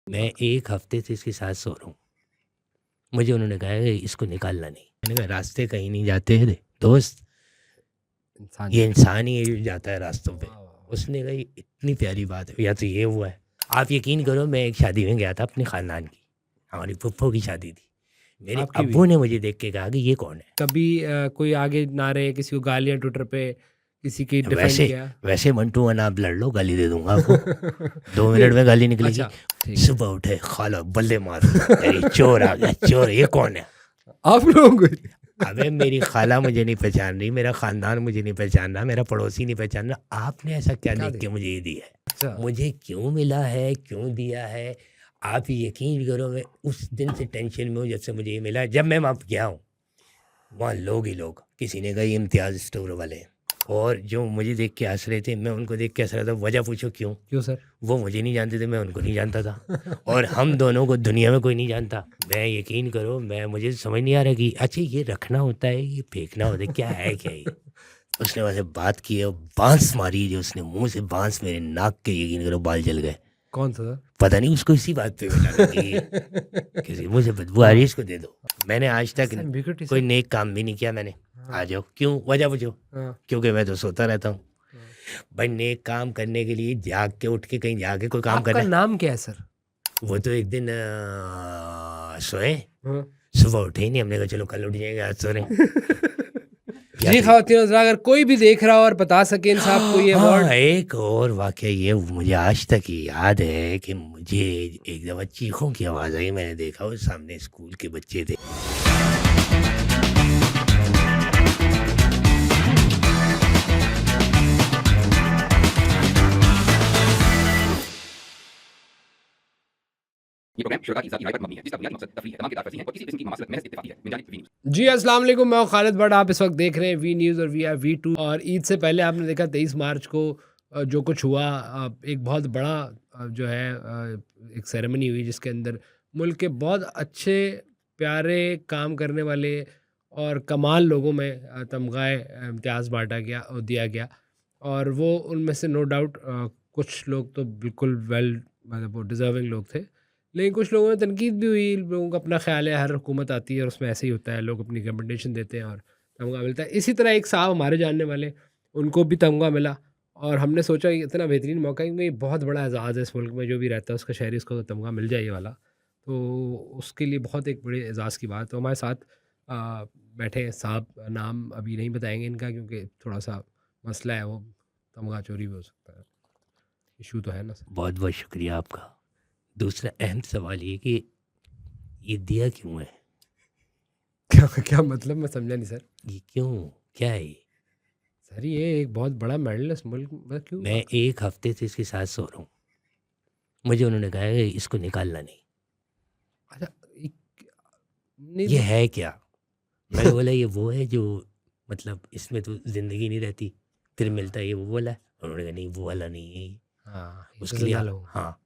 मैं 1 हफ्ते से इसके साथ सो रहा हूँ। मुझे उन्होंने कहा है इसको निकालना नहीं। मैंने कहा रास्ते कहीं नहीं जाते हैं दोस्त, इंसान ये इंसान ही जाता है रास्तों पे। वाह, वाह, वाह। उसने कहा इतनी प्यारी बात है, या तो ये हुआ है। आप यकीन करो, मैं एक शादी में गया था अपने ख़ानदान की, हमारी फुफ्फो की शादी थी। मेरे आपकी अब्बू भी ने मुझे देख के कहा कि ये कौन है। कभी कोई आगे ना रहे, किसी को गालियां ट्विटर पे, किसी की डिफेंड वैसे किया? वैसे मंटू अना आप लड़ लो, गाली दे दूंगा आपको 2 मिनट में गाली निकलेगी। अच्छा, ठीक है। सुबह उठे खाला बल्ले मार, अरे चोर आ गया, चोर, ये कौन है। आप लोगों को अबे मेरी खाला मुझे नहीं पहचान रही, मेरा ख़ानदान मुझे नहीं पहचान रहा, मेरा पड़ोसी नहीं पहचान रहा। आपने ऐसा क्या क्या देख के मुझे ये दिया है, अच्छा, मुझे क्यों मिला है, क्यों दिया है। आप यकीन करो, मैं उस दिन से टेंशन में हूँ जब से मुझे ये मिला। जब मैं वहाँ गया हूँ, वहाँ लोग ही लोग, किसी ने कहा ये इम्तियाज़ स्टोर वाले हैं, और जो मुझे देख के हंस रहे थे, मैं उनको देख के हंस रहा था। वजह पूछो क्यों? क्यों सर? वो मुझे नहीं जानते थे, मैं उनको नहीं जानता था, और हम दोनों को दुनिया में कोई नहीं जानता। मैं यकीन करो, मुझे समझ नहीं आ रहा कि अच्छा ये रखना होता है, ये फेंकना होता है, क्या है क्या ये। उसने वैसे बात की और बांस मारी, जो उसने मुंह से बांस मेरे नाक के, यकीन करो बाल जल गए। कौन सा सर? पता नहीं, उसको इसी बात पे मिला था कि किसी मुंह से बदबू आ रही है, इसको दे दो। मैंने आज तक एम्बिग्युइटी कोई सर। नेक काम भी नहीं किया मैंने। आ जाओ, क्यों? वजह पूछो। हाँ, क्योंकि मैं तो सोता रहता हूँ भाई। नेक काम करने के लिए जाग के उठ के कहीं जाके कोई काम आपका करना है। नाम क्या है सर? वो तो एक दिन सोए, हाँ। सुबह उठे ही नहीं, हमने कहा चलो कल उठ जाएंगे, आज सो रहे। जी खवातीन हज़रात, अगर कोई भी देख रहा हो और बता सके इन साहब को ये अवार्ड। हाँ, एक और वाकया ये मुझे आज तक ही याद है कि मुझे एक दफ़ा चीखों की आवाज़ आई। मैंने देखा वो सामने स्कूल के बच्चे थे। ये प्रोग्राम शुरा की ज़ाती राय पर मबनी है, जिसका बुनियादी मकसद तफरीह है। तमाम किताब फर्जी हैं और किसी किस्म की ममासलत महज इत्तेफाकी है। मिन जानिब वी न्यूज़। जी अस्सलाम वालेकुम, मैं हूं खालिद भट्ट। आप इस वक्त देख रहे हैं वी न्यूज़ और वी आर वी2। और ईद से पहले आपने देखा 23 मार्च को जो कुछ हुआ, एक बहुत बड़ा जो है एक सेरेमनी हुई जिसके अंदर मुल्क के बहुत अच्छे प्यारे काम करने वाले और कमाल लोगों में तमगाए इम्तियाज़ बांटा गया और दिया गया। और वो उनमें से नो डाउट कुछ लोग तो बिल्कुल वेल, मतलब वो डिज़र्विंग लोग थे, लेकिन कुछ लोगों में तनकीद भी हुई। लोगों का अपना ख्याल है, हर हुकूमत आती है और उसमें ऐसे ही होता है, लोग अपनी रिकमेंडेशन देते हैं और तमगा मिलता है। इसी तरह एक साहब हमारे जानने वाले, उनको भी तमगा मिला और हमने सोचा कि इतना बेहतरीन मौका है, क्योंकि ये बहुत बड़ा एजाज़ है इस मुल्क में, जो भी रहता है उसका शहरी, उसको तमगा मिल जाए ये वाला, तो उसके लिए बहुत एक बड़े एजाज़ की बात। तो हमारे साथ बैठे साहब, नाम अभी नहीं बताएंगे इनका क्योंकि थोड़ा सा मसला है, वो तमगा चोरी भी हो सकता है, इशू तो है ना सर। बहुत बहुत शुक्रिया आपका। दूसरा अहम सवाल ये कि ये दिया क्यों है, क्या क्या मतलब, मैं समझा नहीं सर। ये क्यों, क्या है ये? सर ये एक बहुत बड़ा मेडल है इस मुल्क में, क्यों? मैं 1 हफ्ते से इसके साथ सो रहा हूँ। मुझे उन्होंने कहा है इसको निकालना नहीं। अच्छा, नहीं ये है क्या? मैंने बोला ये वो है जो, मतलब इसमें तो ज़िंदगी नहीं रहती, फिर मिलता है ये वो वाला है। उन्होंने कहा नहीं, वो वाला नहीं है ये। हाँ, ये तो उसके लिए जिंदा लोग। हाँ।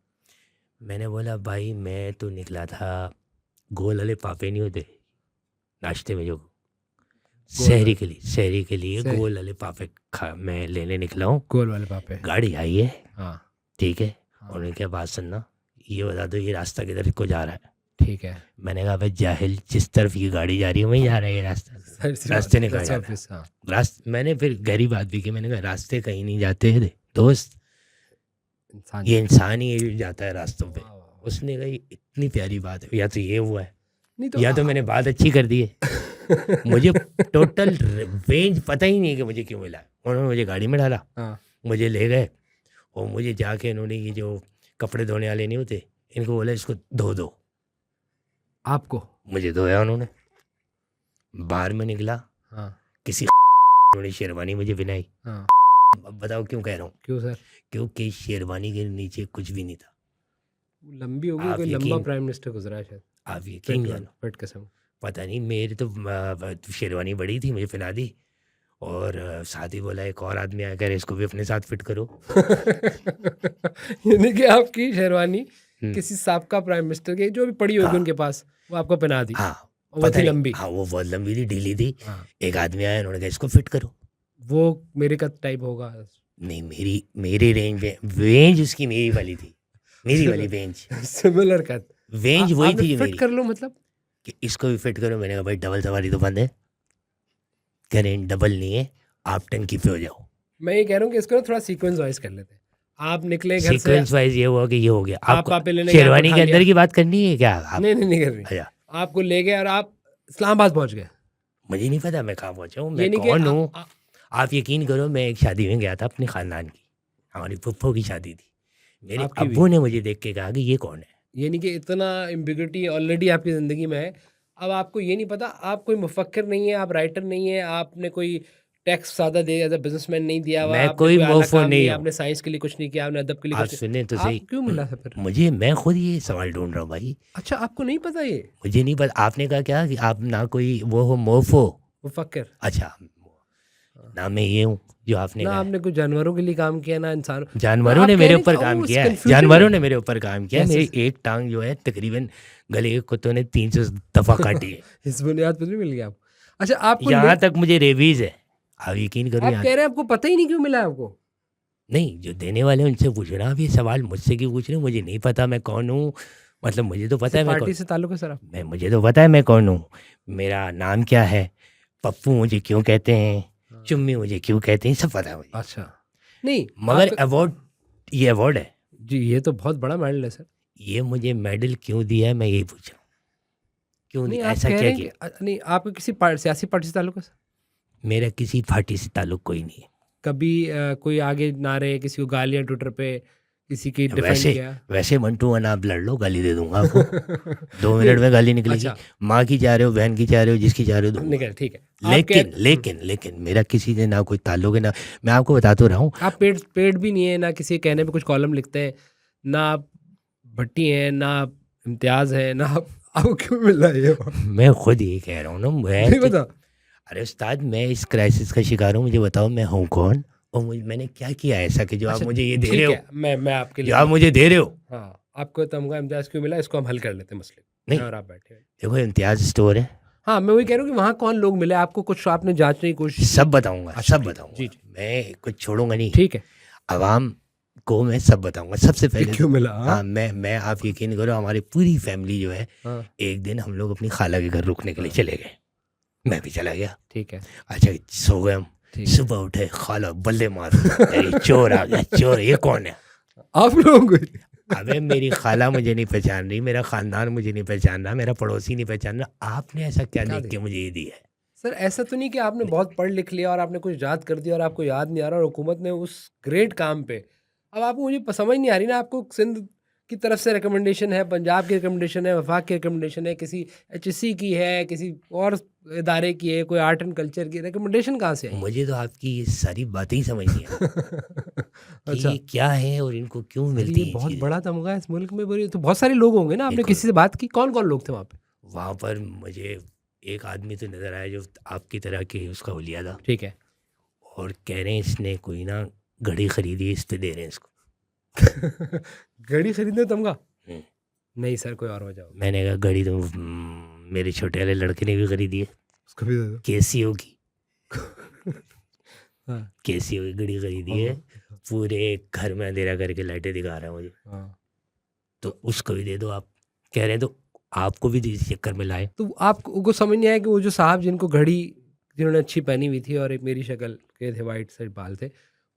मैंने बोला भाई मैं तो निकला था, गोल वाले पापे नहीं होते नाश्ते में, जो गोल शहरी के लिए से- गोल वाले पापे खा मैं लेने निकला हूँ। गोल वाले पापे। गाड़ी आई है, हाँ ठीक है। हाँ, उन्होंने क्या, बात सुनना, ये बता दो ये रास्ता किधर को जा रहा है। ठीक है मैंने कहा भाई जाहिल, जिस तरफ ये गाड़ी जा रही है वहीं जा रहा है ये रास्ता, सर, सी रास्ते बात ने है, कहा जैसे जा रहा है। ऑफिस। हाँ, मैंने फिर गहरी बात भी की, मैंने कहा रास्ते कहीं नहीं जाते हैं दोस्त, इंसान ये इंसान ही जाता है रास्तों पे। वाह, वाह, वाह। उसने कहा इतनी प्यारी बात है, या तो ये हुआ है, नहीं तो या तो मैंने बात अच्छी कर दी है। मुझे टोटल रेंज पता ही नहीं है कि मुझे क्यों मिला है। उन्होंने मुझे गाड़ी में डाला, हाँ, मुझे ले गए, और मुझे जाके इन्होंने ये जो कपड़े धोने वाले नहीं होते, इनको बोला इसको धो दो। आपको? मुझे धोया उन्होंने, बाहर में निकला, हाँ किसी उन्होंने शेरवानी मुझे पहनाई। हाँ, अब बताओ क्यों कह रहा हूँ, क्यों सर? क्योंकि शेरवानी के नीचे कुछ भी नहीं था। लंबी होगी, आप कोई लंबा यकीन प्राइम मिनिस्टर गुजरा है शायद। आप यकीन फिट करो, फिट कसम। पता नहीं, मेरी तो शेरवानी बड़ी थी, मुझे पहना दी, और साथ ही बोला एक और आदमी आकर इसको भी अपने साथ फिट करो। यानी कि आपकी शेरवानी हम्म, किसी साबका प्राइम मिनिस्टर के जो भी पड़ी होगी हाँ उनके पास, वो आपको पहना दी। हाँ, और वो पता थी नहीं, लंबी। हाँ वो बहुत लंबी थी, ढीली थी। हाँ, एक आदमी आया, उन्होंने कहा इसको फिट करो। वो मेरे का टाइप होगा। नहीं, मेरी रेंज में, रेंज उसकी मेरी वाली थी, मेरी वाली वेंज सिमिलर कट। वेंज वही आपने थी जो फिट मेरी कर लो मतलब? कि इसको भी फिट करो। मैंने कहा भाई डबल सवारी तो बंद है। कह रहे हैं डबल नहीं है, आप टंकी पे हो जाओ। मैं ये कह रहा हूँ कि इसको ना थोड़ा सीक्वेंस वाइज कर लेते हैं। आप निकले घर से, सीक्वेंस वाइज ये हुआ कि ये हो गया। आप आपको पापे लेने गए, शेरवानी आपको के उठा अंदर लिया। की बात करनी है क्या आप? नहीं कर रही। अच्छा, आपको ले गए और आप इस्लामाबाद पहुंच गए। मुझे नहीं पता मैं कहाँ पहुंचा हूँ, ये मैं नहीं कि कौन हूँ। आप यकीन करो, मैं एक शादी में गया था अपने खानदान की, हमारी फुफ्फो की शादी थी। मेरे आपकी भी? अब्बू ने मुझे देख के कहा कि ये कौन है। ये नहीं कि इतना एम्बिग्युइटी ऑलरेडी आपकी ज़िंदगी में है, अब आपको ये नहीं पता, आप कोई मुफक्किर नहीं है, आप राइटर नहीं है, आपने कोई टैक्स सादा दे एज अ बिजनेसमैन नहीं दिया हुआ, मैं आपने कोई आला मोफो काम नहीं हूँ। आपने साइंस के लिए कुछ नहीं किया, आपने अदब के लिए आप कुछ नहीं। सुने तो सही। आपको क्यों मिला था फिर? मुझे, मैं खुद ये सवाल ढूंढ रहा हूँ भाई। अच्छा, आपको नहीं पता ये मुझे नहीं पता। आपने कहा क्या कि आप ना कोई वो हो मोफो? मुफक्किर? अच्छा, ना मैं ये हूँ जो आपने ना कहा। आपने कुछ जानवरों के लिए काम किया, ना इंसानों। जानवरों आप ने कह मेरे रहे हैं ऊपर कि, काम ओह, किया है। confusion जानवरों है। ने मेरे ऊपर काम किया है। कैसे? मेरी एक टांग जो है तकरीबन गले के कुत्तों ने 300 दफा काटी है। इस बुनियाद पर नहीं मिल गया आपको? अच्छा, आपको यहाँ तक मुझे रेबीज है, आप यकीन करो। आप यहाँ कह रहे हैं आपको पता ही नहीं क्यों मिला आपको? नहीं, जो देने वाले हैं उनसे पूछ रहा। आप ये सवाल मुझसे क्यों पूछ रहे हो? मुझे नहीं पता मैं कौन हूँ। मतलब मुझे तो पता है मैं पार्टी कौन। से ताल्लुक है सर आप? मैं, मुझे तो पता है मैं कौन हूँ। मेरा नाम क्या है, पप्पू मुझे क्यों कहते हैं, चुम्मी मुझे क्यों कहते हैं, सब पता है मुझे। अच्छा, नहीं मगर आप- अवार्ड, ये अवार्ड है, जी, ये तो बहुत बड़ा मेडल है सर। ये मुझे मेडल क्यों दिया है, मैं यही पूछ रहा हूँ। क्यों नहीं, दिया, आप ऐसा कह क्या रहे हैं किया? कि नहीं, आपको किसी सियासी पार्टी से ताल्लुक है सर? मेरा किसी पार्टी से ताल्लुक कोई नहीं है। कभी कोई आगे नारे, किसी को गालियां ट्विटर पे, किसी की डिफेंड वैसे किया? वैसे मंटू वन आप लड़ लो, गाली दे दूंगा आपको। 2 मिनट में गाली निकलेगी। अच्छा। माँ की चाह रहे हो, बहन की चाह रहे हो, जिसकी चाह रहे हो दूंगा। निकल, ठीक है। आप लेकिन कह- लेकिन लेकिन मेरा किसी से ना कोई ताल्लुक है, ना मैं आपको बता तो रहा हूँ। आप पेड भी नहीं है, ना किसी के कहने पे कुछ कॉलम लिखते हैं, ना आप भट्टी हैं, ना आप इम्तियाज है, ना आपको क्यों मिल रहा है ये? मैं खुद ये कह रहा हूँ ना, मैं नहीं पता? अरे उस्ताद, मैं इस क्राइसिस का शिकार हूँ। मुझे बताओ मैं हूँ कौन, और मैंने क्या किया ऐसा कि जो आप अच्छा, मुझे ये दे ठीक रहे हो, है, मैं आपके जो लिए, आप मुझे दे रहे हो। हाँ, आपको तमगा इम्तियाज क्यों मिला, इसको हम हल कर लेते हैं मसले। नहीं। और आप बैठे हैं। देखो, इम्तियाज स्टोर है, हाँ, मैं वही कह रहा हूँ कि वहाँ कौन लोग मिले आपको, कुछ आपने जांचने की कोशिश की? सब बताऊंगा, अच्छा, सब ठीक है, बताऊंगा। जी, जी। मैं कुछ छोड़ूंगा नहीं, ठीक है, आवाम को मैं सब बताऊंगा। सबसे ये पहले क्यों मिला? हाँ, मैं आप यकीन करो, हमारी पूरी फैमिली जो है, हाँ, एक दिन हम लोग अपनी खाला के घर रुकने के लिए चले गए। मैं भी चला गया। ठीक है, अच्छा, सो गए हम। ठीक है। सुबह उठे, खाला बल्ले मार, अरे चोर आ गया, चोर, ये कौन है? आप लोगों को? अबे मेरी खाला मुझे नहीं पहचान रही, मेरा खानदान मुझे नहीं पहचान रहा, मेरा पड़ोसी नहीं पहचान रहा। आपने ऐसा क्या क्या देख के मुझे ये दिया है? सर, ऐसा तो नहीं कि आपने बहुत पढ़ लिख लिया और आपने कुछ याद कर दिया और आपको याद नहीं आ रहा, और हुकूमत ने उस ग्रेट काम पे, अब आपको मुझे समझ नहीं आ रही ना, आपको सिंध की तरफ से रिकमेंडेशन है, पंजाब की रिकमेंडेशन है, वफाक की रिकमेंडेशन है, किसी HSC की है, किसी और इदारे की है, कोई आर्ट एंड कल्चर की रिकमेंडेशन कहाँ से आई? मुझे तो आपकी ये सारी बातें ही समझ नहीं आ कि अच्छा, ये क्या है और इनको क्यों सर, मिलती ये हैं बहुत चीज़ें। बड़ा तमगा है इस मुल्क में, बोलिए तो बहुत सारे लोग होंगे ना, आपने बिल्कुल। किसी से बात की? कौन कौन लोग थे वहाँ पे? वहाँ पर मुझे एक आदमी तो नज़र आया जो आपकी तरह के उसका हुलिया था, ठीक है। और कह रहे हैं इसने कोई ना घड़ी खरीदी है, इस पे दे रहे हैं इसको। घड़ी खरीदने तमगा? हम्म। नहीं सर, कोई और वजह हो। मैंने कहा घड़ी तो मेरे छोटे वाले लड़के ने भी खरीदी है, उसको भी दे दो। केसीओ की। हाँ, केसीओ की घड़ी खरीदी है, पूरे घर में अंधेरा करके लाइटें दिखा रहा है मुझे, हाँ। तो उसको भी दे दो आप। कह रहे हैं तो आपको भी इस चक्कर में लाए। तो आपको समझ नहीं आया कि वो जो साहब जिनको घड़ी, जिन्होंने अच्छी पहनी हुई थी और एक मेरी शक्ल के थे, वाइट से बाल थे,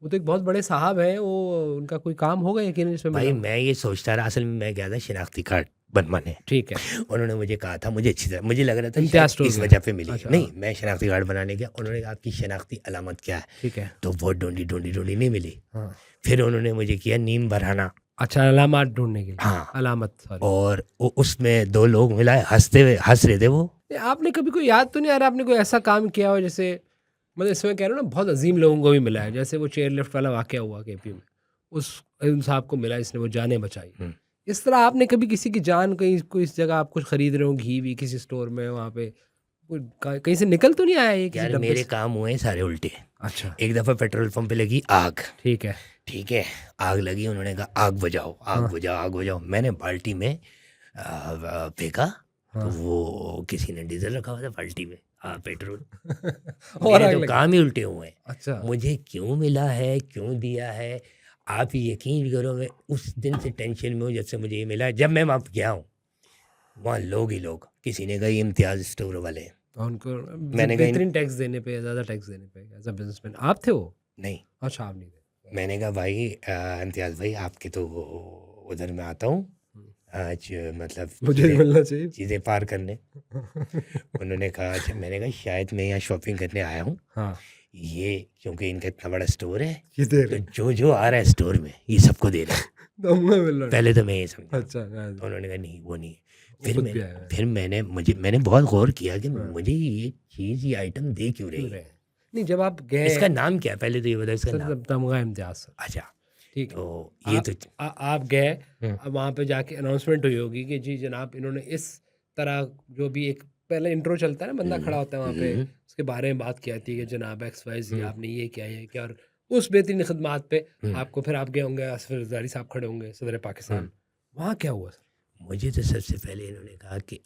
वो तो एक बहुत बड़े साहब हैं, वो उनका कोई काम होगा यकीनन जिसमें भाई मिला हो। मैं ये सोचता रहा, असल में मैं गया था शिनाख्ती कार्ड बनवाने। ठीक है। उन्होंने मुझे कहा था, मुझे अच्छी तरह मुझे लग रहा था इम्तियाज शायद स्टोर इस में। वजह पे मिली। अच्छा, नहीं, हाँ। मैं शिनाख्ती कार्ड बनाने गया, उन्होंने कहा आपकी शिनाख्ती अलामत क्या है, ठीक है। तो बहुत ढूंढी ढूंढी ढूंढी नहीं मिली। हाँ। फिर उन्होंने मुझे किया नीम भराना। अच्छा, अलामत ढूंढने के लिए। हाँ, अलामत, सॉरी। और उसमें 2 लोग मिलाए, हंस रहे थे वो। आपने कभी कोई याद तो नहीं आ रहा आपने कोई ऐसा काम किया हो, जैसे मतलब इसमें कह रहा हूँ ना, बहुत अजीम लोगों को भी मिला है, जैसे वो चेयर लिफ्ट वाला वाकया हुआ KP में, उन साहब को मिला जिसने वो जानें बचाई। इस तरह आपने कभी किसी की जान, कहीं कोई इस जगह आप कुछ खरीद रहे हो, घी भी किसी स्टोर में, वहाँ पे कहीं से निकल तो नहीं आया ये किसी यार डब्बे मेरे से? काम हुए हैं सारे उल्टे। अच्छा, एक दफ़ा पेट्रोल पंप पे लगी आग। ठीक है। ठीक है, आग लगी, उन्होंने कहा आग बुझाओ, आग हाँ। बुझाओ, आग बुझाओ। मैंने बाल्टी में फेंका, तो हाँ। वो किसी ने डीजल रखा हुआ था बाल्टी में, पेट्रोल। और मेरे आग तो लगी। काम ही उल्टे हुए हैं। अच्छा, मुझे क्यों मिला है, क्यों दिया है, आप यकीन करो, मैं उस दिन से टेंशन में हूँ जब से मुझे ये मिला है। जब मैं वहाँ गया हूँ, वहाँ लोग ही लोग, किसी ने कहा ये इम्तियाज़ स्टोर वाले हैं। और उनको मैंने कहा बेहतरीन टैक्स देने पे, ज़्यादा टैक्स देने पे एज अ बिजनेसमैन आप थे वो? नहीं, अच्छा, आप नहीं थे। मैंने कहा भाई इम्तियाज़ भाई आपके तो उधर मैं आता हूँ आज, मतलब मुझे नहीं मिलना चाहिए। चीज़ें पार करने। उन्होंने कहा अच्छा, मैंने कहा शायद मैं यहाँ शॉपिंग करने आया हूँ, हाँ, ये क्योंकि इनका इतना बड़ा स्टोर है ये दे तो रहे जो जो आ रहा है स्टोर में ये सबको दे रहा है। दम्मा मिल रहा है। पहले तो मैं ये समझा, अच्छा, हाँ, तो उन्होंने कहा नहीं वो नहीं। वो खुद भी आया है। फिर मैंने बहुत गौर किया कि हाँ। मुझे ये चीज़, ये आइटम दे क्यों रही क्यों है। रहे? नहीं, जब आप गए इसका नाम क्या है, पहले तो ये बताओ इसका नाम। सर, तमगा इम्तियाज सर, अच्छा, ठीक है। तो ये तो आप गए, हम्म। अब वहाँ पे जाके अनाउंसमेंट हुई होगी कि जी जनाब इन्होंने इस तरह, जो भी एक पहले इंट्रो चलता है ना, बंदा खड़ा होता है वहाँ पे, उसके बारे में बात की जाती है कि जनाब XYZ आपने ये किया, और उस बेहतरीन खिदमात पे आपको, फिर आप गए होंगे, आसिफ जरदारी साहब खड़े होंगे, सदर पाकिस्तान, वहाँ क्या हुआ सर? मुझे तो सबसे पहले इन्होंने कहा कि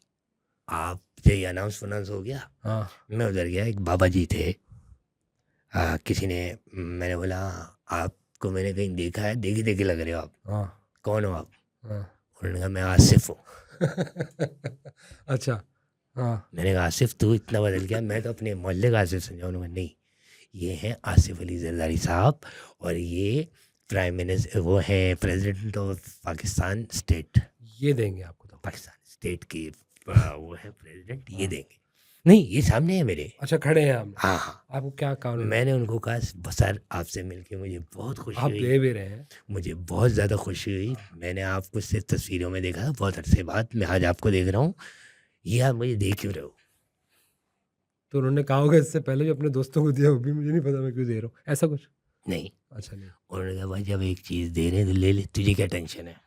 आप जब ये अनाउंस हो गया, हाँ, मैं उधर गया, एक बाबा जी थे, किसी ने, मैंने बोला आपको मैंने कहीं देखा है, देखे देखे लग रहे हो आप, हाँ, कौन हो आप? हाँ। उन्होंने कहा मैं आसिफ हूँ। अच्छा, हाँ, मैंने कहा आसिफ तू इतना बदल गया, मैं तो अपने मोहल्ले का आसिफ समझा। उन्होंने कहा नहीं, ये हैं आसिफ अली जरदारी साहब, और ये प्राइम मिनिस्टर, वो हैं प्रेसिडेंट ऑफ पाकिस्तान स्टेट, ये देंगे आपको तो। पाकिस्तान स्टेट के वो है प्रेसिडेंट, ये देंगे। नहीं, ये सामने है मेरे। अच्छा, खड़े हैं आप? हाँ हाँ, आपको क्या कहा उन्होंने? मैंने उनको कहा सर आपसे मिलके मुझे बहुत खुशी आप हुई, दे भी रहे हैं। मुझे बहुत ज़्यादा खुशी हुई। मैंने आपको सिर्फ तस्वीरों में देखा था, बहुत अरसे बाद मैं आज आपको देख रहा हूँ, ये आप मुझे देख क्यों रहे हो? तो उन्होंने कहा होगा इससे पहले जो अपने दोस्तों को दिया वो भी मुझे नहीं पता मैं क्यों दे रहा हूँ, ऐसा कुछ? नहीं, अच्छा, नहीं। उन्होंने कहा भाई जब एक चीज़ दे रहे हैं तो ले ले, तुझे क्या टेंशन है।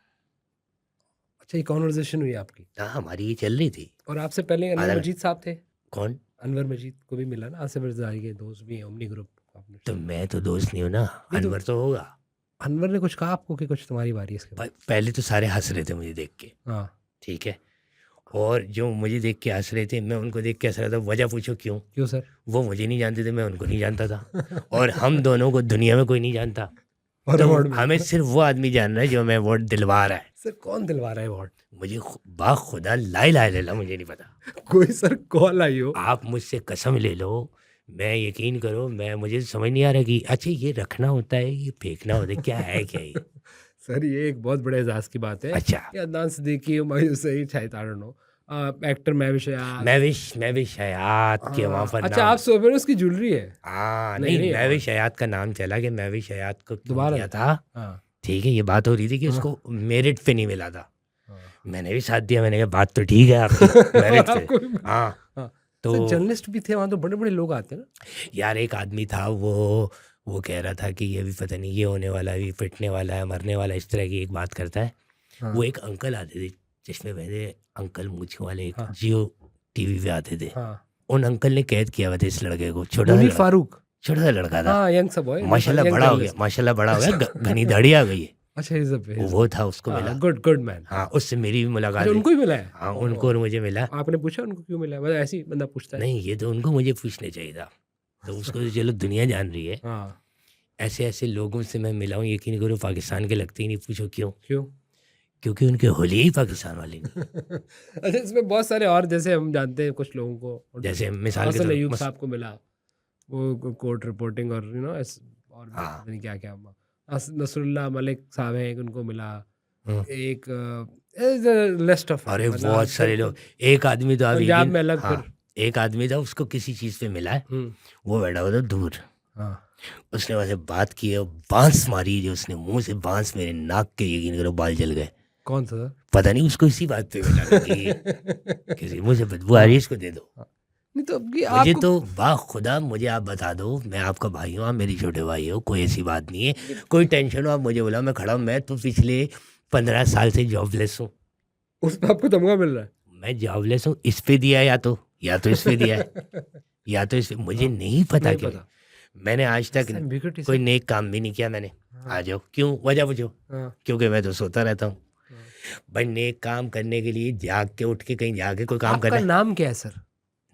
अच्छा, ये कॉन्वर्जेशन हुई आपकी? हाँ, हमारी ये चल रही थी। और आपसे पहले अनवर आदर- मजीद साहब थे? कौन? अनवर मजीद को भी मिला ना, आसिफ जरदारी के दोस्त भी हैं, ओमनी ग्रुप आपने? तो मैं तो दोस्त नहीं हूँ ना, नहीं तो- अनवर तो होगा। अनवर ने कुछ कहा आपको कि कुछ तुम्हारी बारी है इसके बाद? पहले तो सारे हंस रहे थे मुझे देख के, हाँ, ठीक है, और जो मुझे देख के हंस रहे थे, मैं उनको देख के हंस रहा था। वजह पूछो क्यों? क्यों सर? वो मुझे नहीं जानते थे, मैं उनको नहीं जानता था, और हम दोनों को दुनिया में कोई नहीं जानता। और तो अवार्ड मिला? हमें सिर्फ वो आदमी जान रहा है जो हमें अवार्ड दिलवा रहा है। सर, कौन दिलवा रहा है अवार्ड? मुझे बाखुदा लाई लाई ले ला, मुझे नहीं पता। कोई सर कॉल आई हो? आप मुझसे कसम ले लो, मैं यकीन करो, मैं मुझे समझ नहीं आ रहा कि अच्छा ये रखना होता है, ये फेंकना होता है, क्या है क्या ये? सर, ये एक बहुत बड़े एजाज की बात है। अच्छा, ये अदनान सिद्दीकी, हुमायूं सईद, शायद I don't know, actor Mahwish Hayat. Mahwish Hayat के वहाँ पर अच्छा, नाम, आप सोफे उसकी ज्वेलरी है? हाँ नहीं, नहीं, नहीं, महविश हयात का नाम चला कि महविश हयात को क्यों दोबारा दिया था। हाँ, ठीक है, ये बात हो रही थी कि उसको मेरिट पे नहीं मिला था, हाँ। मैंने भी साथ दिया। मैंने कहा बात तो ठीक है आपकी, मेरिट आपको पे। भी- हाँ, हाँ। तो सर, जर्नलिस्ट भी थे वहाँ, तो बड़े बड़े लोग आते हैं ना? यार एक आदमी था, वो कह रहा था कि ये भी पता नहीं, ये होने वाला है, ये पिटने वाला है, मरने वाला है, इस तरह की एक बात करता है। हाँ। वो एक अंकल आते थे चश्मे पहने, अंकल मूछों वाले, एक हाँ। जियो टीवी पे आते थे। हाँ, उन अंकल ने कैद किया हुआ था इस लड़के को, छोटा सा मुनीर लड़का, फारूक। छोटा सा लड़का था, हाँ, यंग सा बॉय, माशाल्लाह यंग बड़ा हो गया, जर्नलिस्ट। माशाल्लाह बड़ा हो गया, घनी दाढ़ी आ गई है। अच्छा, he's a- वो था, उसको मिला। Good good man. हाँ, उससे मेरी भी मुलाकात अच्छा, हुई। उनको ही मिला है? हाँ, उनको और मुझे मिला। आपने पूछा उनको क्यों मिला है? मतलब ऐसे ही बंदा पूछता है? नहीं, ये तो उनको मुझे पूछना चाहिए था, तो उसको तो चलो दुनिया जान रही है। हाँ, ऐसे ऐसे लोगों से मैं मिला हूँ, यकीन करो पाकिस्तान के लगते ही नहीं। पूछो क्यों? क्यों? क्योंकि उनके होली ही पाकिस्तान वाले नहीं। अच्छा, इसमें बहुत सारे और, जैसे हम जानते हैं कुछ लोगों को, जैसे मिसाल के हसन तौर अयूब मस- साहब को मिला, वो कोर्ट रिपोर्टिंग और और भी हाँ। पता नहीं क्या क्या। नसरुल्लाह मलिक साहब हैं, एक उनको मिला, हम्म। एक लिस्ट ऑफ, अरे बहुत सारे लोग। एक आदमी तो आप पंजाब यकीन- में अलग हाँ, फिर। एक आदमी था, उसको किसी चीज़ पे मिला है, हम्म, वो बैठा हुआ था दूर, हाँ, उसने वैसे बात की है, बांस मारी जो उसने, मुंह से बांस मेरे नाक के, यकीन करो बाल जल गए। कौन सा था? पता नहीं, उसको इसी बात पे मिला कि किसी मुझे बदबू आ रही है, इसको दे दो। नहीं तो अब मुझे आपको तो बाखुदा, मुझे आप बता दो, मैं आपका भाई हूँ, आप मेरी छोटे भाई हो, कोई ऐसी बात नहीं है, कोई टेंशन हो आप मुझे बोला, मैं खड़ा हूँ। मैं तो पिछले 15 साल से जॉबलेस हूँ। उस पर आपको तमगा मिल रहा है? मैं जॉबलेस हूँ, इस पे दिया है, या तो इस पे दिया है, या तो इस पे, मुझे नहीं पता नहीं क्यों। पता। मैंने आज तक Ambiguity कोई से- नेक काम भी नहीं किया मैंने। आ जाओ, क्यों? वजह पूछो। हाँ, क्योंकि मैं तो सोता रहता हूँ भाई। नेक काम करने के लिए जाग के, उठ के कहीं जाके कोई काम आपका करना है। नाम क्या है सर?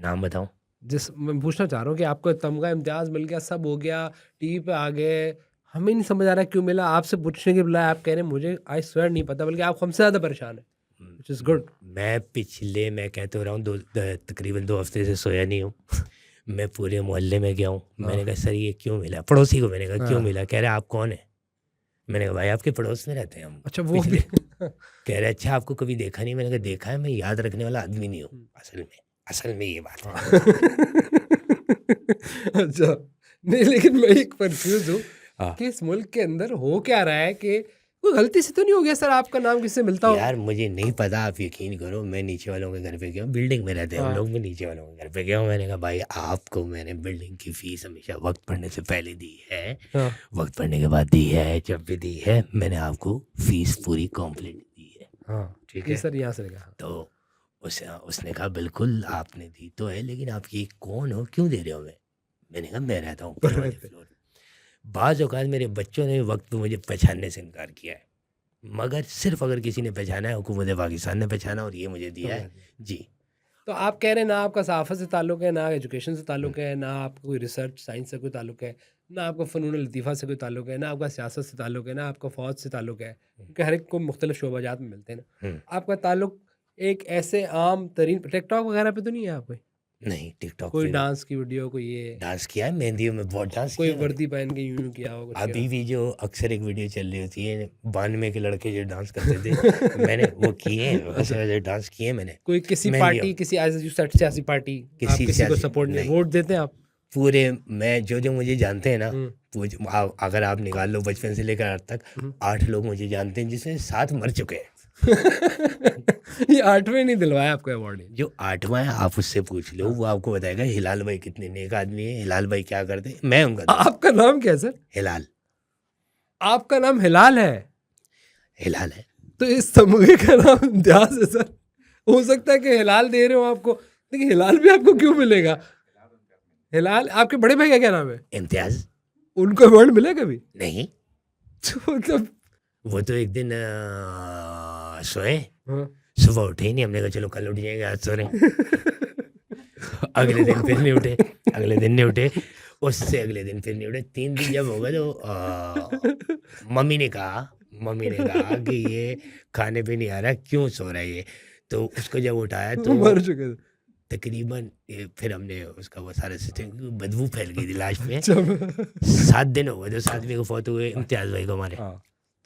नाम बताऊं? जिस मैं पूछना चाह रहा हूँ कि आपको तमगा इम्तियाज मिल गया, सब हो गया, टीवी पे आ गए, हमें नहीं समझ आ रहा क्यों मिला, आपसे पूछने के बजाय आप कह रहे हैं मुझे आई स्वेयर नहीं पता, बल्कि आप हमसे ज़्यादा परेशान है, विच इज़ गुड। मैं कहते हो रहा हूँ तकरीबन 2 हफ्ते से सोया नहीं हूँ। मैं पूरे मोहल्ले में गया हूँ। मैंने कहा सर ये क्यों मिला, पड़ोसी को मैंने कहा क्यों मिला, कह रहा आप कौन है। मैंने कहा भाई आपके पड़ोस में रहते हैं हम। अच्छा वो भी कह रहे अच्छा आपको कभी देखा नहीं। मैंने कहा देखा है, मैं याद रखने वाला आदमी नहीं हूँ असल में ये बात है। अच्छा नहीं, लेकिन मैं एक कंफ्यूज हूँ हाँ। कि इस मुल्क के अंदर हो क्या रहा है कि कोई गलती से तो नहीं हो गया सर आपका नाम किससे मिलता हो? यार मुझे नहीं पता, आप यकीन करो, मैं नीचे वालों के घर पे गया हूँ, बिल्डिंग में रहते हैं हम लोग, मैं नीचे वालों के घर पे गया हूँ। मैंने कहा भाई आपको मैंने बिल्डिंग की फीस हमेशा वक्त पड़ने से पहले दी है, वक्त पड़ने के बाद दी है, जब भी दी है मैंने आपको फीस पूरी कॉम्प्लीट दी है। हाँ ठीक ये है सर यहाँ से लगा। तो उसने कहा बिल्कुल आपने दी तो है, लेकिन आप ये कौन हो, क्यों दे रहे हो? मैंने कहा मैं रहता हूँ ऊपर वाले फ्लोर। बाज़ औक़ात मेरे बच्चों ने वक्त पे मुझे पहचानने से इनकार किया है, मगर सिर्फ अगर किसी ने पहचाना है, हुकूमत पाकिस्तान ने पहचाना और ये मुझे दिया है जी। तो आप कह रहे हैं ना आपका सहाफ़त से ताल्लुक़ है, ना एजुकेशन से ताल्लुक़ है, ना आपका कोई रिसर्च साइंस से कोई ताल्लुक़ है, ना आपका फ़नून लतीफ़ा से कोई ताल्लुक़ है, ना आपका सियासत से ताल्लुक़ है, ना आपका फ़ौज से ताल्लुक़ है, क्योंकि हर एक को मुख्तलिफ शोबाजात में मिलते हैं ना। आपका ताल्लुक़ एक ऐसे आम तरीन टिकटॉक वगैरह पे तो नहीं है आप कोई? नहीं टिकटॉक कोई पे डांस की वीडियो, कोई ये डांस किया है, मेहंदियों में बहुत डांस कोई किया है। वर्दी पहन के यूं किया हो कुछ अभी भी जो अक्सर एक वीडियो चल रही होती है 92 के लड़के जो डांस करते थे मैंने वो किए हैं, वैसे वैसे डांस किए हैं मैंने। कोई किसी मेहंदियों पार्टी, किसी सियासी पार्टी, आप किसी किसी को सियासी सपोर्ट नहीं, नहीं। वोट देते हैं आप? पूरे मैं जो मुझे जानते हैं ना, अगर आप निकाल लो बचपन से लेकर आज तक 8 लोग मुझे जानते हैं, जिसमें 7 मर चुके हैं। ये 8वें नहीं दिलवाया आपको अवार्ड? जो 8वां है आप उससे पूछ लो, वो आपको बताएगा हिलाल भाई कितने नेक आदमी है, हिलाल भाई क्या करते हैं। मैं उनका दोस्त। आपका नाम क्या है सर? हिलाल। आपका नाम हिलाल है? हिलाल है तो इस तमगे का नाम इम्तियाज है सर। हो सकता है कि हिलाल दे रहे हो आपको, लेकिन हिलाल भी आपको क्यों मिलेगा? हिलाल आपके बड़े भाई का क्या नाम है? इम्तियाज। उनको अवार्ड मिला कभी? नहीं तो मतलब वो तो एक दिन सोए, हाँ। सुबह उठे ही नहीं, हमने कहा चलो कल उठ जाएंगे, आज सो रहे अगले दिन फिर नहीं उठे, अगले दिन नहीं उठे, उससे अगले दिन फिर नहीं उठे। 3 दिन जब हो गए तो मम्मी ने कहा कि ये खाने पे नहीं आ रहा, क्यों सो रहा है ये। तो उसको जब उठाया तो मर चुके थे। तकरीबन फिर हमने उसका वो सारा सिस्टम, बदबू फैल गई थी लाश में। जब 7 दिन हो गए तो 7वें को फौत हुए इम्तियाज भाई को हमारे।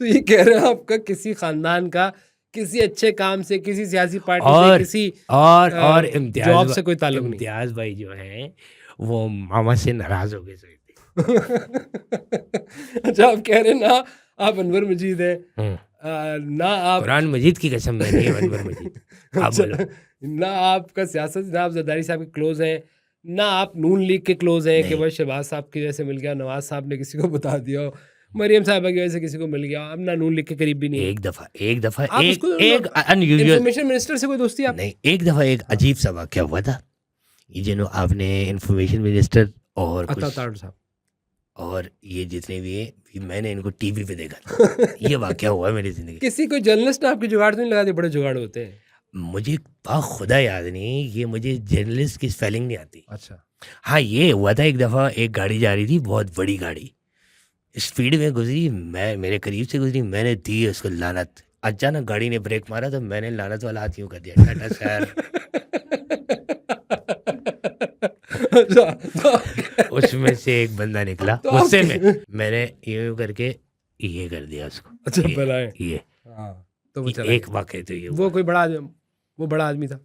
तो ये कह रहे हैं आपका किसी खानदान का किसी अच्छे काम से, किसी सियासी पार्टी से, किसी और इम्तियाज जॉब से कोई ताल्लुक नहीं? इम्तियाज भाई जो है वो मामा से नाराज हो गए सोए थे। अच्छा आप कह रहे हैं ना आप अनवर मजीद है, ना आप कुरान मजीद की कसम में नहीं अनवर मजीद। आप बोलो। ना आपका सियासत, ना आप जरदारी साहब के क्लोज हैं, ना आप नून लीग के क्लोज हैं कि बस शहबाज साहब की वजह से मिल गया, नवाज साहब ने किसी को बता दिया हो, मरियम साहबा की वजह से किसी को मिल गया, अब ना नून लीग के करीब भी नहीं है। एक दफा एक अनयूजुअल इंफॉर्मेशन मिनिस्टर से कोई दोस्ती आप? नहीं, एक दफा एक अजीब सा वाकया हुआ था। ये जो आपने इंफॉर्मेशन मिनिस्टर और साहब और ये जितने भी हैं, मैंने इनको टीवी पे देखा था। ये वाकया हुआ है मेरी जिंदगी। किसी कोई जर्नलिस्ट ने आपके जुगाड़ तो नहीं लगा दिए? बड़े जुगाड़ होते हैं। मुझे खुदा याद नहीं, ये मुझे जर्नलिस्ट की स्पेलिंग नहीं आती। अच्छा हाँ ये हुआ था एक दफ़ा, एक गाड़ी जा रही थी, बहुत बड़ी गाड़ी स्पीड में गुजरी, मैं मेरे करीब से गुजरी, मैंने दी उसको लानत। अचानक गाड़ी ने ब्रेक मारा तो मैंने लानत वाला हाथ यूँ कर दिया, टाटा सर। उसमें से एक बंदा निकला, उससे मैंने यूँ करके ये कर दिया उसको। अच्छा बनाए ये तो वो चला एक वाकई तो ये वो कोई बड़ा आदमी था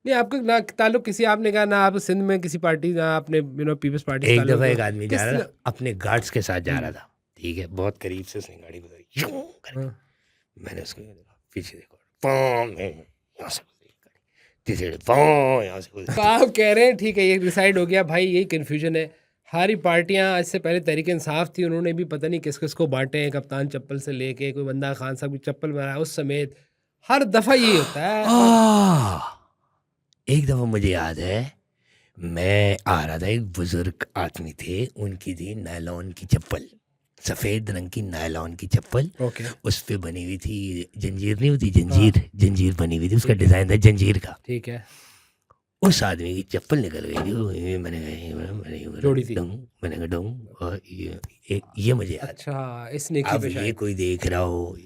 नहीं आपका ना ताल्लुक किसी, आपने कहा ना आप सिंध में किसी पार्टी, ना आपने पीपल्स पार्टी। एक दफा एक आदमी जा रहा था अपने गार्ड्स के साथ जा रहा था, ठीक है, बहुत करीब से उसने गाड़ी गुजरी यूं करके, मैंने उसको देखा, पीछे देखो, तो आप कह रहे हैं ठीक है ये डिसाइड हो गया भाई, यही कन्फ्यूजन है। सारी पार्टियां आज से पहले तहरीक इंसाफ थी, उन्होंने भी पता नहीं किस किस को बांटे हैं, कप्तान चप्पल से लेके कोई बंदा खान साहब की चप्पल बनाया उस समेत, हर दफा यही होता है। एक दफा मुझे याद है, मैं आ रहा था, एक बुजुर्ग आदमी थे, उनकी थी नायलॉन की चप्पल, सफेद रंग की नायलॉन की चप्पल, उस पे बनी हुई थी जंजीर, नहीं होती जंजीर, जंजीर बनी हुई थी, उसका डिजाइन था जंजीर का, ठीक है। उस आदमी की चप्पल निकल गई थी। मैंने कहा जोड़ी थी। मैंने कहा डूं, और ये मुझे याद। अच्छा, इस नेकी अब पे ये शायद। कोई देख रहा हो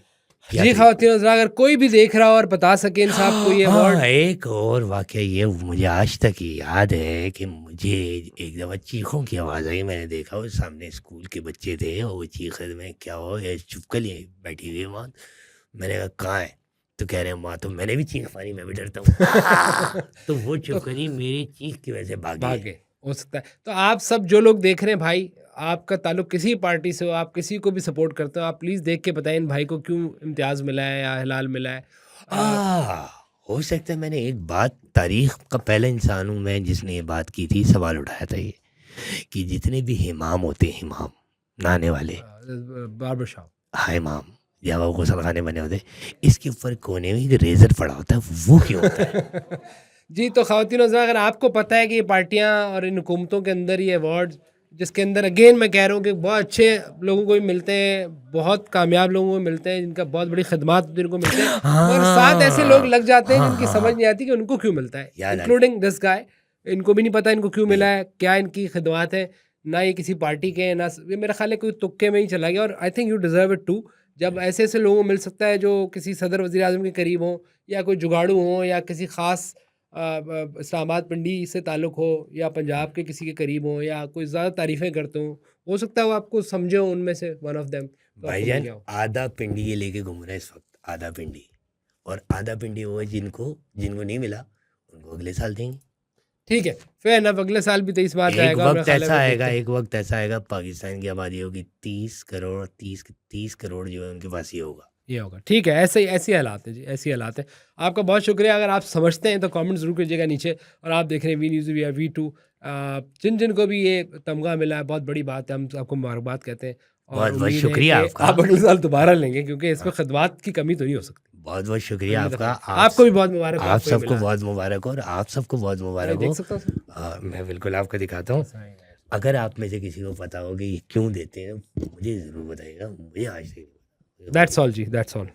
या जी तो ख़वातीन और हज़रात, अगर कोई भी देख रहा हो और बता सके इन साहब को ये अवार्ड। हाँ, एक और वाक़या ये मुझे आज तक याद है कि मुझे एक दफ़ा चीखों की आवाज़ आई। मैंने देखा वो सामने स्कूल के बच्चे थे और वो चीख रहे थे। मैं क्या हो, ये चुपकल ही बैठी हुई है वहाँ। मैंने कहा कहाँ है? तो कह रहे हैं माँ। तो मैंने भी चीख मारी, मैं भी डरता हूँ। तो वो चुपकली मेरी चीख की वजह से भागी है। भागे हो सकता है। तो आप सब जो लोग देख रहे हैं भाई, आपका ताल्लुक किसी पार्टी से हो, आप किसी को भी सपोर्ट करते हो, आप प्लीज़ देख के बताएं इन भाई को क्यों इम्तियाज़ मिला है या हिलाल मिला है। हो सकता है मैंने एक बात, तारीख का पहला इंसान हूँ मैं जिसने ये बात की थी, सवाल उठाया था ये, कि जितने भी हिमाम होते हैं, हिमाम नहाने वाले, बार्बर शॉप। हाँ इमाम, जब वो गुसलखाने बने होते, इसके ऊपर कोने में एक रेजर पड़ा होता है, वो क्यों होता है? जी, तो ख़वातीन और हज़रात, अगर आपको पता है कि ये पार्टियाँ और इन हुकूमतों के अंदर ये अवार्ड्स, जिसके अंदर अगेन मैं कह रहा हूँ कि बहुत अच्छे लोगों को भी मिलते हैं, बहुत कामयाब लोगों को मिलते हैं, जिनका बहुत बड़ी खिदमत जिनको मिलते हैं, और साथ ऐसे लोग लग जाते हैं जिनकी समझ नहीं आती कि उनको क्यों मिलता है, याद आ गया। Including this guy. इनको भी नहीं पता इनको क्यों मिला है, क्या इनकी खिदमत है, ना ये किसी पार्टी के हैं, ना ये मेरा ख्याल है कोई तुक्के में ही चला गया। और I think you deserve it too. जब ऐसे ऐसे लोगों को मिल सकता है जो किसी सदर वज़ीर आज़म के करीब हों, या कोई जुगाड़ू हों, या किसी ख़ास इस्लामाबाद पिंडी से ताल्लुक़ हो, या पंजाब के किसी के करीब हों, या कोई ज़्यादा तारीफ़ें करते हों, हो सकता है वो आपको समझे हो उनमें से वन ऑफ देम। भाईजान आधा पिंडी ये लेके घूम रहा है इस वक्त, आधा पिंडी। और आधा पिंडी वो है जिनको नहीं मिला, उनको अगले साल देंगे। ठीक है, फिर ना अगले साल भी 23 मार्च एक आएगा। और मेरा वक्त ख्याल है ऐसा वो आएगा, देखते हैं। एक वक्त ऐसा आएगा, पाकिस्तान की आबादी होगी 30 करोड़, 30 करोड़ जो है उनके पास ये होगा। ये होगा। ठीक है, ऐसे ही हालात है जी, ऐसे ही हालात है। आपका बहुत शुक्रिया। अगर आप समझते हैं तो कमेंट ज़रूर कीजिएगा नीचे। और आप देख रहे हैं वी न्यूज़ वी V2। जिन जिन को भी ये तमगा मिला है, बहुत बड़ी बात है, हम आपको मुबारकबाद कहते हैं। और बहुत बहुत उम्मीद है शुक्रिया कि आपका। आप अगले साल दोबारा लेंगे, क्योंकि इसमें खिदमत की कमी तो नहीं हो सकती। बहुत बहुत शुक्रिया अगली आपका। दफ़ा। आपको भी बहुत मुबारक हो, आप आपको ये सबको मिला। बहुत मुबारक हो, और आप सबको बहुत मुबारक मैं देख हो। सकता हूँ सर? मैं बिल्कुल आपको दिखाता हूँ। अगर आप में से किसी को पता हो कि ये क्यों देते हैं, मुझे ज़रूर बताइएगा। मुझे आज तक दैट्स ऑल जी, दैट्स ऑल।